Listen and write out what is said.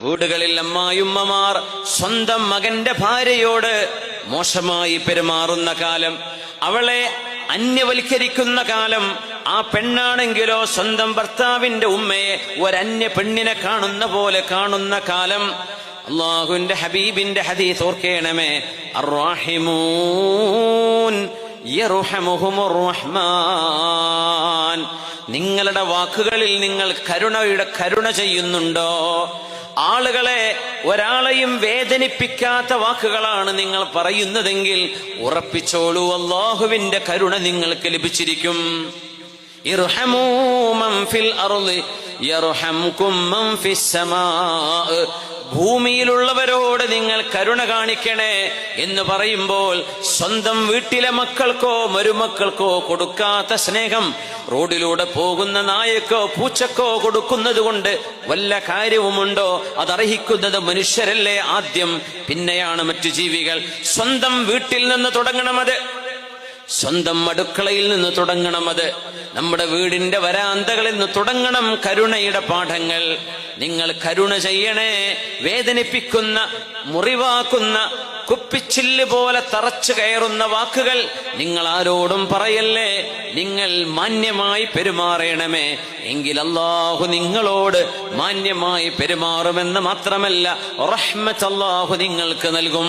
വീടുകളിൽ അമ്മായിയുമ്മമാർ സ്വന്തം മകന്റെ ഭാര്യയോട് മോശമായി പെരുമാറുന്ന കാലം, അവളെ അന്യവൽക്കരിക്കുന്ന കാലം, ആ പെണ്ണാണെങ്കിലോ സ്വന്തം ഭർത്താവിന്റെ ഉമ്മയെ ഒരന്യ പെണ്ണിനെ കാണുന്ന പോലെ കാണുന്ന കാലം. അല്ലാഹുവിന്റെ ഹബീബിന്റെ ഹദീസ് ഓർക്കേണമേ, അർറാഹിമൂൻ യർഹമുഹുമുർ റഹ്മാൻ. നിങ്ങളുടെ വാക്കുകളിൽ നിങ്ങൾ കരുണ ചെയ്യുന്നുണ്ടോ? ആളുകളെ ഒരാളെയും വേദനിപ്പിക്കാത്ത വാക്കുകളാണ് നിങ്ങൾ പറയുന്നതെങ്കിൽ ഉറപ്പിച്ചോളൂ, അല്ലാഹുവിന്റെ കരുണ നിങ്ങൾക്ക് ലഭിച്ചിരിക്കും. ഇർഹമൂ മൻ ഫിൽ അർളി യർഹംകും മൻ ഫിസ് സമാ. ഭൂമിയിലുള്ളവരോട് നിങ്ങൾ കരുണ കാണിക്കണേ എന്ന് പറയുമ്പോൾ സ്വന്തം വീട്ടിലെ മക്കൾക്കോ മരുമക്കൾക്കോ കൊടുക്കാത്ത സ്നേഹം റോഡിലൂടെ പോകുന്ന നായക്കോ പൂച്ചക്കോ കൊടുക്കുന്നത് കൊണ്ട് വല്ല കാര്യവുമുണ്ടോ? അതർഹിക്കുന്നത് മനുഷ്യരല്ലേ ആദ്യം, പിന്നെയാണ് മറ്റു ജീവികൾ. സ്വന്തം വീട്ടിൽ നിന്ന് തുടങ്ങണമത്, സ്വന്തം അടുക്കളയിൽ നിന്ന് തുടങ്ങണമത്, നമ്മുടെ വീടിന്റെ വരാന്തകളിൽ നിന്ന് തുടങ്ങണം കരുണയുടെ പാഠങ്ങൾ. നിങ്ങൾ കരുണ ചെയ്യണേ. വേദനിപ്പിക്കുന്ന, മുറിവാക്കുന്ന, കുപ്പിച്ചില്ല് പോലെ തറച്ചു കയറുന്ന വാക്കുകൾ നിങ്ങൾ ആരോടും പറയല്ലേ. നിങ്ങൾ മാന്യമായി പെരുമാറണമേ, എങ്കിൽ അല്ലാഹു നിങ്ങളോട് മാന്യമായി പെരുമാറുമെന്ന് മാത്രമല്ല റഹ്മത്ത് അല്ലാഹു നിങ്ങൾക്ക് നൽകും.